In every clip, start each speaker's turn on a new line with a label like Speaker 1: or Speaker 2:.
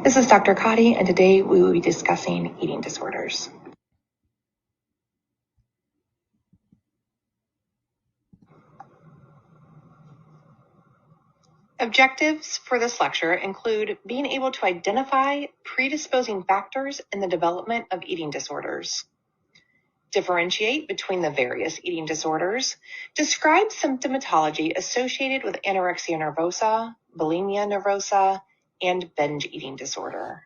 Speaker 1: This is Dr. Kadi, and today we will be discussing eating disorders. Objectives for this lecture include being able to identify predisposing factors in the development of eating disorders, differentiate between the various eating disorders, describe symptomatology associated with anorexia nervosa, bulimia nervosa, and binge eating disorder.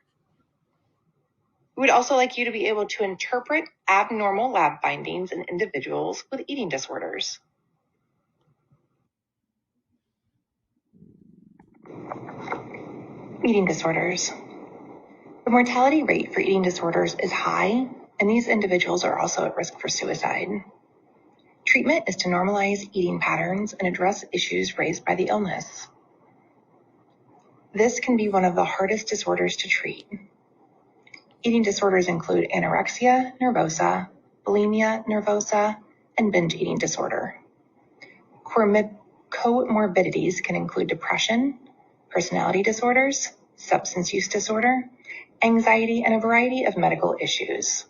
Speaker 1: We would also like you to be able to interpret abnormal lab findings in individuals with eating disorders. Eating disorders. The mortality rate for eating disorders is high, and these individuals are also at risk for suicide. Treatment is to normalize eating patterns and address issues raised by the illness. This can be one of the hardest disorders to treat. Eating disorders include anorexia nervosa, bulimia nervosa, and binge eating disorder. Comorbidities can include depression, personality disorders, substance use disorder, anxiety, and a variety of medical issues.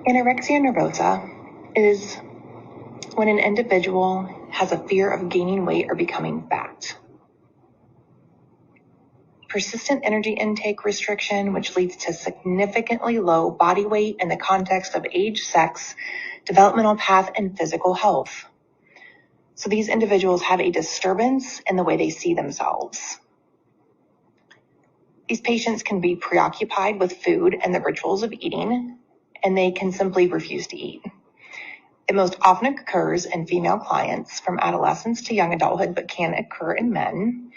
Speaker 1: Anorexia nervosa is when an individual has a fear of gaining weight or becoming fat. Persistent energy intake restriction, which leads to significantly low body weight in the context of age, sex, developmental path, and physical health. So these individuals have a disturbance in the way they see themselves. These patients can be preoccupied with food and the rituals of eating, and they can simply refuse to eat. It most often occurs in female clients from adolescence to young adulthood, but can occur in men.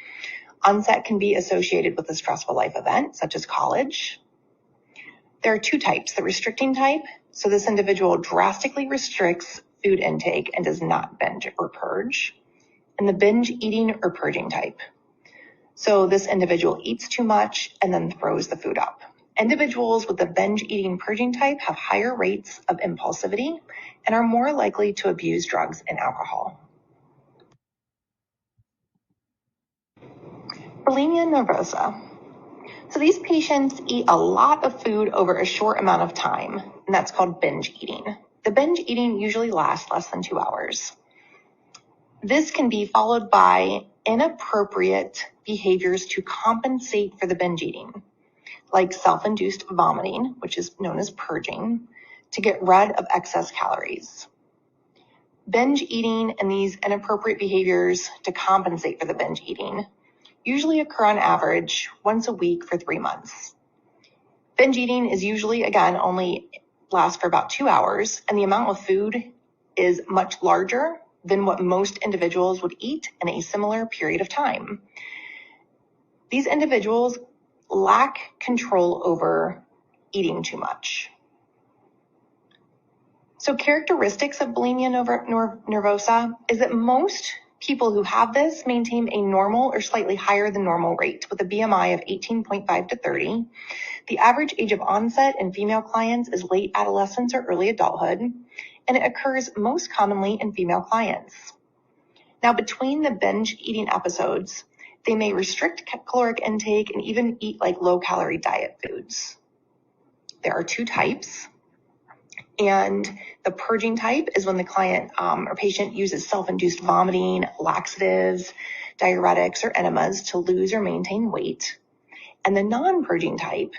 Speaker 1: Onset can be associated with a stressful life event, such as college. There are two types: the restricting type, so this individual drastically restricts food intake and does not binge or purge, and the binge eating or purging type. So this individual eats too much and then throws the food up. Individuals with the binge eating purging type have higher rates of impulsivity and are more likely to abuse drugs and alcohol. Bulimia nervosa. So these patients eat a lot of food over a short amount of time, and that's called binge eating. The binge eating usually lasts less than 2 hours. This can be followed by inappropriate behaviors to compensate for the binge eating, like self-induced vomiting, which is known as purging, to get rid of excess calories. Binge eating and these inappropriate behaviors to compensate for the binge eating usually occur on average once a week for 3 months. Binge eating is usually, again, only lasts for about 2 hours, and the amount of food is much larger than what most individuals would eat in a similar period of time. These individuals lack control over eating too much. So characteristics of bulimia nervosa is that most people who have this maintain a normal or slightly higher than normal rate with a BMI of 18.5 to 30. The average age of onset in female clients is late adolescence or early adulthood, and it occurs most commonly in female clients. Now, between the binge eating episodes, they may restrict caloric intake and even eat like low-calorie diet foods. There are two types. And the purging type is when the client or patient uses self-induced vomiting, laxatives, diuretics, or enemas to lose or maintain weight. And the non-purging type,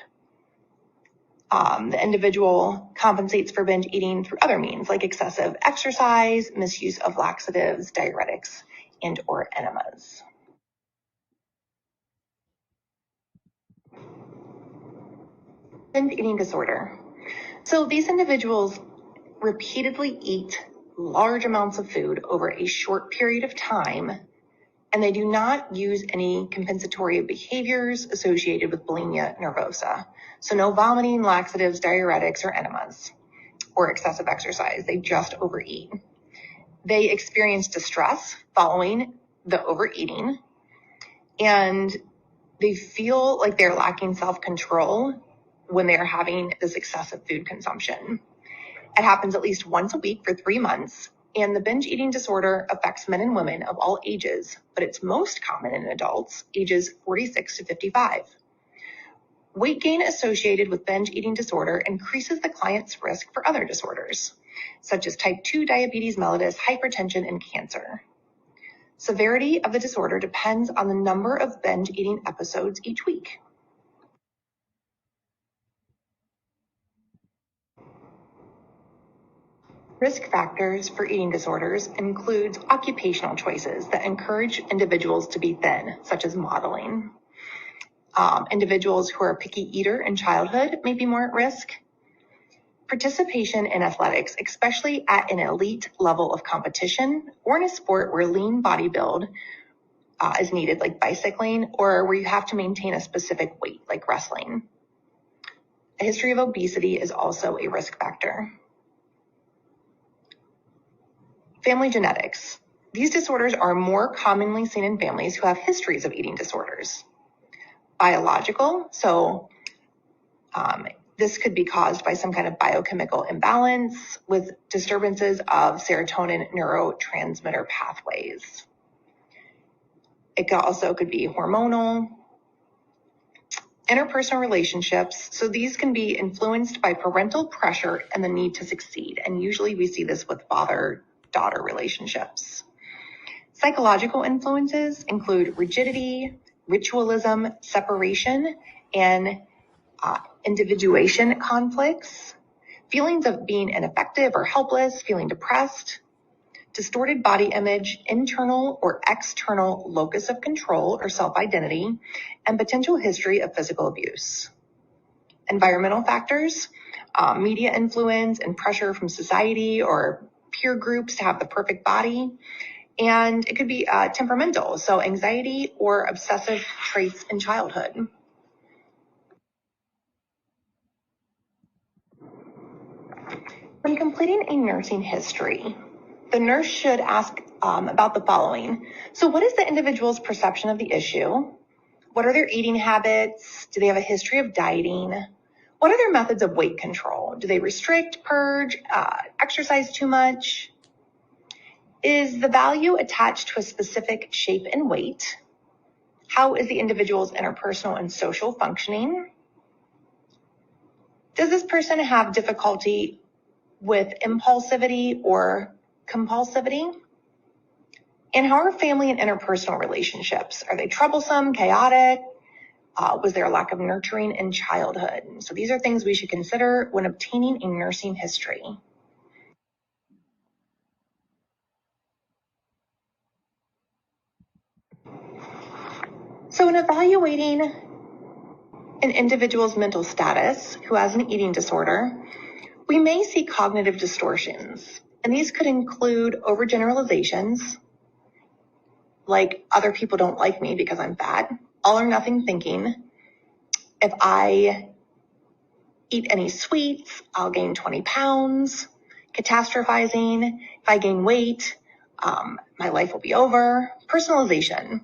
Speaker 1: the individual compensates for binge eating through other means like excessive exercise, misuse of laxatives, diuretics, and or enemas. Binge eating disorder. So these individuals repeatedly eat large amounts of food over a short period of time, and they do not use any compensatory behaviors associated with bulimia nervosa. So no vomiting, laxatives, diuretics, or enemas, or excessive exercise. They just overeat. They experience distress following the overeating, and they feel like they're lacking self-control when they're having this excessive food consumption. It happens at least once a week for 3 months, And the binge eating disorder affects men and women of all ages, but it's most common in adults ages 46 to 55. Weight gain associated with binge eating disorder increases the client's risk for other disorders, such as type 2 diabetes mellitus, hypertension, and cancer. Severity of the disorder depends on the number of binge eating episodes each week. Risk factors for eating disorders includes occupational choices that encourage individuals to be thin, such as modeling. Individuals who are a picky eater in childhood may be more at risk. Participation in athletics, especially at an elite level of competition or in a sport where lean body build is needed, like bicycling, or where you have to maintain a specific weight, like wrestling. A history of obesity is also a risk factor. Family genetics. These disorders are more commonly seen in families who have histories of eating disorders. Biological, so this could be caused by some kind of biochemical imbalance with disturbances of serotonin neurotransmitter pathways. It also could be hormonal. Interpersonal relationships, so these can be influenced by parental pressure and the need to succeed, and usually we see this with father-daughter relationships. Psychological influences include rigidity, ritualism, separation, and individuation conflicts, feelings of being ineffective or helpless, feeling depressed, distorted body image, internal or external locus of control or self-identity, and potential history of physical abuse. Environmental factors, media influence and pressure from society or peer groups to have the perfect body. And it could be temperamental, so anxiety or obsessive traits in childhood. When completing a nursing history, the nurse should ask about the following. So what is the individual's perception of the issue? What are their eating habits? Do they have a history of dieting? What are their methods of weight control? Do they restrict, purge, exercise too much? Is the value attached to a specific shape and weight? How is the individual's interpersonal and social functioning? Does this person have difficulty with impulsivity or compulsivity? And how are family and interpersonal relationships? Are they troublesome, chaotic? Was there a lack of nurturing in childhood? So these are things we should consider when obtaining a nursing history. So in evaluating an individual's mental status who has an eating disorder, we may see cognitive distortions, and these could include overgeneralizations, like other people don't like me because I'm fat, all or nothing thinking. If I eat any sweets, I'll gain 20 pounds, catastrophizing. If I gain weight, my life will be over. Personalization.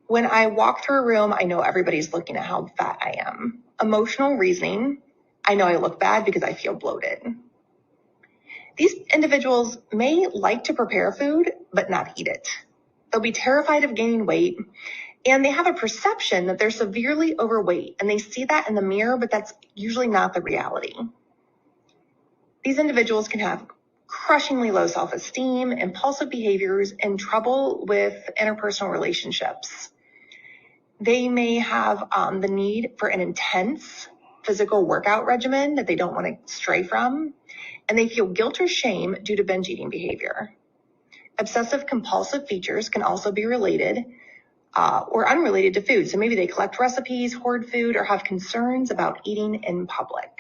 Speaker 1: When I walk through a room, I know everybody's looking at how fat I am. Emotional reasoning. I know I look bad because I feel bloated. These individuals may like to prepare food, but not eat it. They'll be terrified of gaining weight, and they have a perception that they're severely overweight, and they see that in the mirror, but that's usually not the reality. These individuals can have crushingly low self-esteem, impulsive behaviors, and trouble with interpersonal relationships. They may have the need for an intense physical workout regimen that they don't want to stray from, and they feel guilt or shame due to binge eating behavior. Obsessive compulsive features can also be related or unrelated to food. So maybe they collect recipes, hoard food, or have concerns about eating in public.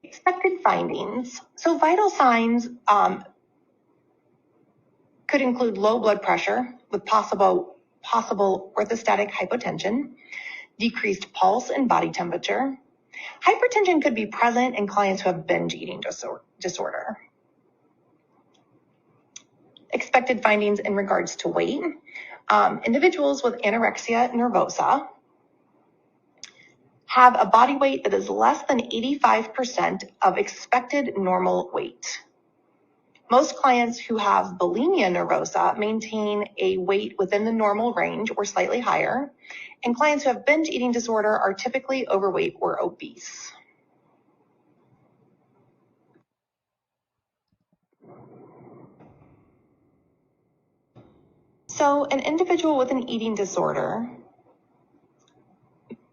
Speaker 1: Expected findings. So vital signs could include low blood pressure with possible orthostatic hypotension, decreased pulse and body temperature. Hypertension could be present in clients who have binge eating disorder. Expected findings in regards to weight. Individuals with anorexia nervosa have a body weight that is less than 85% of expected normal weight. Most clients who have bulimia nervosa maintain a weight within the normal range or slightly higher, and clients who have binge eating disorder are typically overweight or obese. So an individual with an eating disorder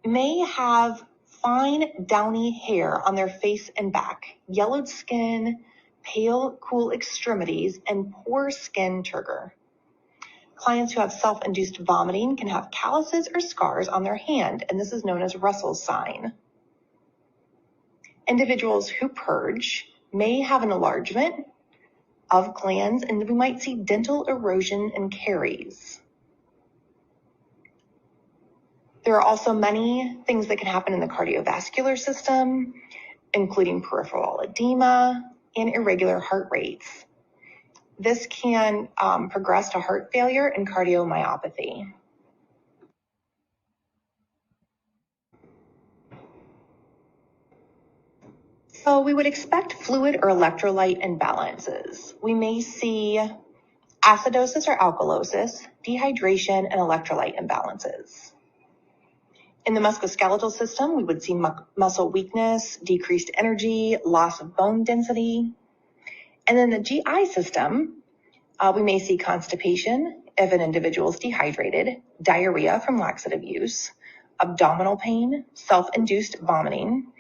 Speaker 1: may have fine, downy hair on their face and back, yellowed skin, pale, cool extremities, and poor skin turgor. Clients who have self-induced vomiting can have calluses or scars on their hand, and this is known as Russell's sign. Individuals who purge may have an enlargement of glands, and we might see dental erosion and caries. There are also many things that can happen in the cardiovascular system, including peripheral edema and irregular heart rates. This can progress to heart failure and cardiomyopathy. So we would expect fluid or electrolyte imbalances. We may see acidosis or alkalosis, dehydration, and electrolyte imbalances. In the musculoskeletal system, we would see muscle weakness, decreased energy, loss of bone density. And in the GI system, we may see constipation if an individual is dehydrated, diarrhea from laxative use, abdominal pain, self-induced vomiting,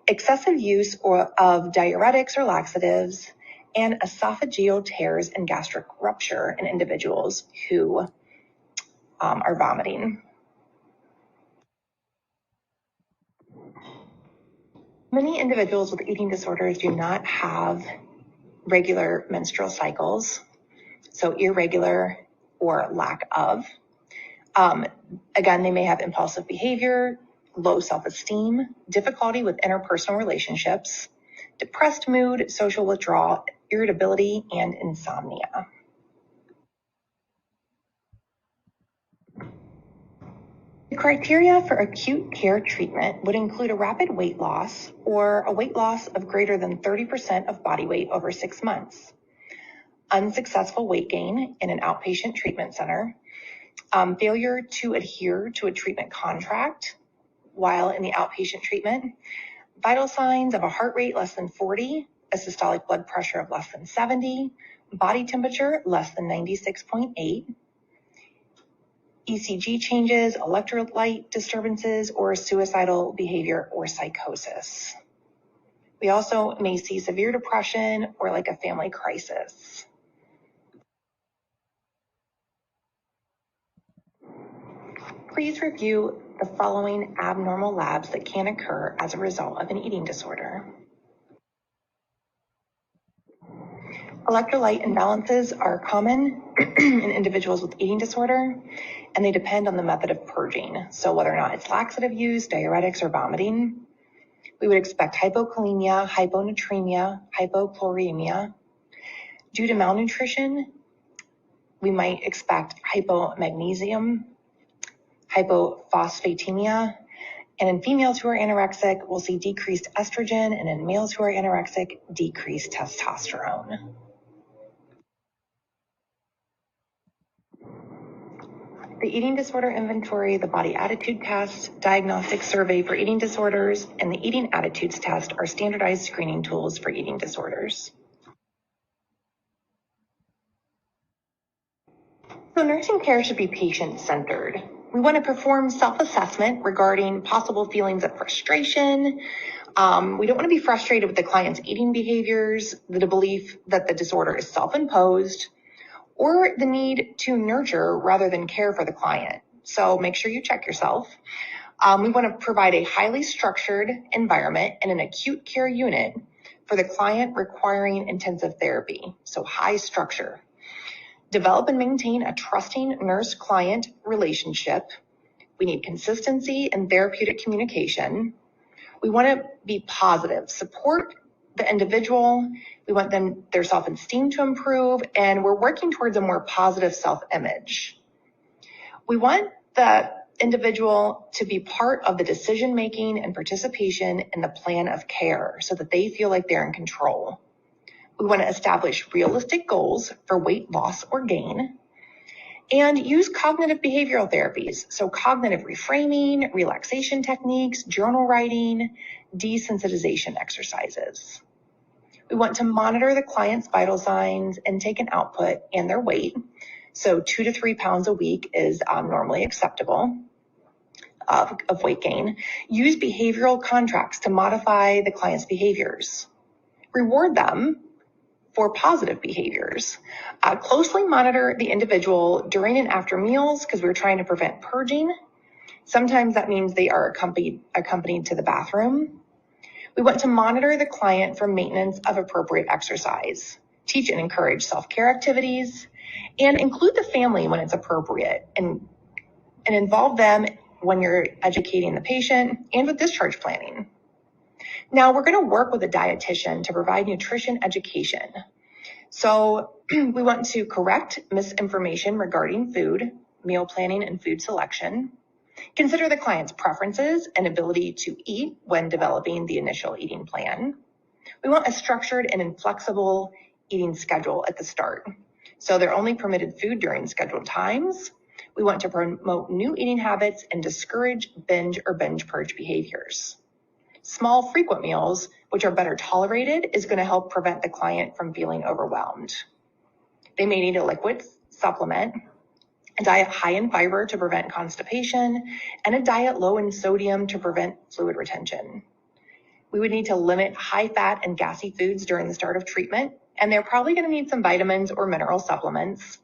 Speaker 1: excessive use of diuretics or laxatives, and esophageal tears and gastric rupture in individuals who are vomiting. Many individuals with eating disorders do not have regular menstrual cycles, so irregular or lack of. Again, they may have impulsive behavior, low self-esteem, difficulty with interpersonal relationships, depressed mood, social withdrawal, irritability, and insomnia. The criteria for acute care treatment would include a rapid weight loss or a weight loss of greater than 30% of body weight over 6 months, unsuccessful weight gain in an outpatient treatment center, failure to adhere to a treatment contract while in the outpatient treatment, vital signs of a heart rate less than 40, a systolic blood pressure of less than 70, body temperature less than 96.8, ECG changes, electrolyte disturbances, or suicidal behavior or psychosis. We also may see severe depression or like a family crisis. Please review the following abnormal labs that can occur as a result of an eating disorder. Electrolyte imbalances are common in individuals with eating disorder, and they depend on the method of purging. So whether or not it's laxative use, diuretics, or vomiting, we would expect hypokalemia, hyponatremia, hypochloremia. Due to malnutrition, we might expect hypomagnesium, hypophosphatemia, and in females who are anorexic, we'll see decreased estrogen, and in males who are anorexic, decreased testosterone. The Eating Disorder Inventory, the Body Attitude Test, Diagnostic Survey for Eating Disorders, and the Eating Attitudes Test are standardized screening tools for eating disorders. So nursing care should be patient-centered. We want to perform self-assessment regarding possible feelings of frustration. We don't want to be frustrated with the client's eating behaviors, the belief that the disorder is self-imposed, or the need to nurture rather than care for the client. So make sure you check yourself. We want to provide a highly structured environment in an acute care unit for the client requiring intensive therapy, so high structure. Develop and maintain a trusting nurse-client relationship. We need consistency and therapeutic communication. We want to be positive, support the individual. We want their self-esteem to improve, and we're working towards a more positive self-image. We want the individual to be part of the decision-making and participation in the plan of care so that they feel like they're in control. We want to establish realistic goals for weight loss or gain and use cognitive behavioral therapies. So cognitive reframing, relaxation techniques, journal writing, desensitization exercises. We want to monitor the client's vital signs and take an output and their weight. So 2 to 3 pounds a week is normally acceptable of weight gain. Use behavioral contracts to modify the client's behaviors. Reward them for positive behaviors. Closely monitor the individual during and after meals because we're trying to prevent purging. Sometimes that means they are accompanied to the bathroom. We want to monitor the client for maintenance of appropriate exercise, teach and encourage self-care activities, and include the family when it's appropriate and involve them when you're educating the patient and with discharge planning. Now we're going to work with a dietitian to provide nutrition education. So we want to correct misinformation regarding food, meal planning, and food selection. Consider the client's preferences and ability to eat when developing the initial eating plan. We want a structured and inflexible eating schedule at the start. So they're only permitted food during scheduled times. We want to promote new eating habits and discourage binge or binge purge behaviors. Small, frequent meals, which are better tolerated, is going to help prevent the client from feeling overwhelmed. They may need a liquid supplement, a diet high in fiber to prevent constipation, and a diet low in sodium to prevent fluid retention. We would need to limit high fat and gassy foods during the start of treatment, and they're probably going to need some vitamins or mineral supplements.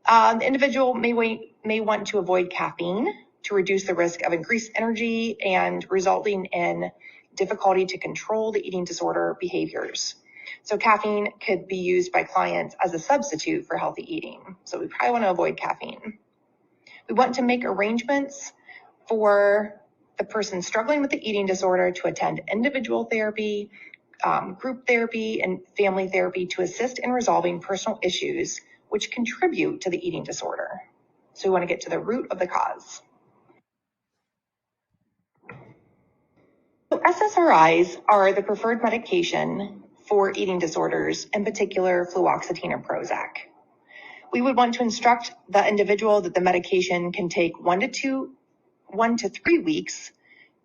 Speaker 1: The individual may want to avoid caffeine to reduce the risk of increased energy and resulting in difficulty to control the eating disorder behaviors. So caffeine could be used by clients as a substitute for healthy eating. So we probably want to avoid caffeine. We want to make arrangements for the person struggling with the eating disorder to attend individual therapy, group therapy, and family therapy to assist in resolving personal issues which contribute to the eating disorder. So we want to get to the root of the cause. So SSRIs are the preferred medication for eating disorders, in particular fluoxetine or Prozac. We would want to instruct the individual that the medication can take 1 to 3 weeks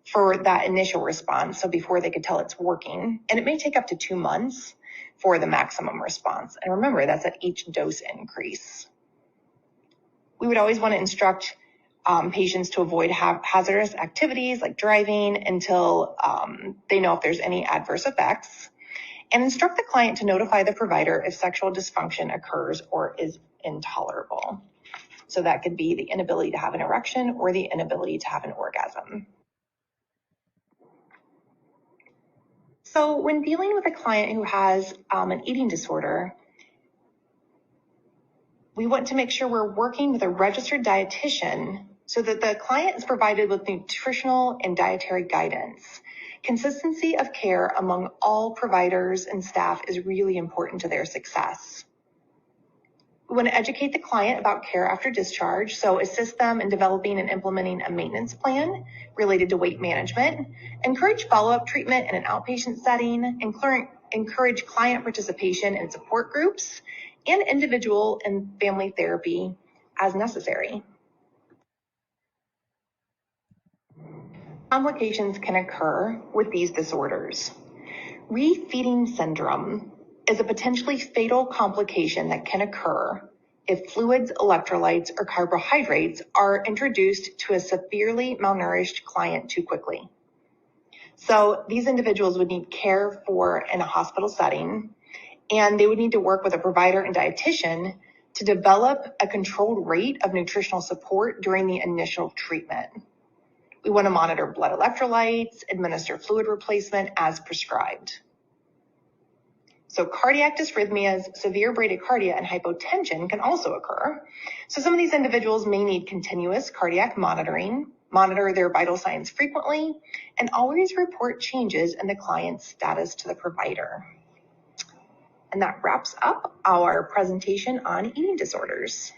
Speaker 1: for that initial response, so before they could tell it's working, and it may take up to 2 months for the maximum response. And remember, that's at each dose increase. We would always want to instruct patients to avoid hazardous activities like driving until they know if there's any adverse effects, and instruct the client to notify the provider if sexual dysfunction occurs or is intolerable. So that could be the inability to have an erection or the inability to have an orgasm. So when dealing with a client who has an eating disorder, we want to make sure we're working with a registered dietitian so that the client is provided with nutritional and dietary guidance. Consistency of care among all providers and staff is really important to their success. We want to educate the client about care after discharge, so assist them in developing and implementing a maintenance plan related to weight management, encourage follow-up treatment in an outpatient setting, encourage client participation in support groups, and individual and family therapy as necessary. Complications can occur with these disorders. Refeeding syndrome is a potentially fatal complication that can occur if fluids, electrolytes, or carbohydrates are introduced to a severely malnourished client too quickly. So these individuals would need care for in a hospital setting, and they would need to work with a provider and dietitian to develop a controlled rate of nutritional support during the initial treatment. We want to monitor blood electrolytes, administer fluid replacement as prescribed. So cardiac dysrhythmias, severe bradycardia, and hypotension can also occur. So some of these individuals may need continuous cardiac monitoring, monitor their vital signs frequently, and always report changes in the client's status to the provider. And that wraps up our presentation on eating disorders.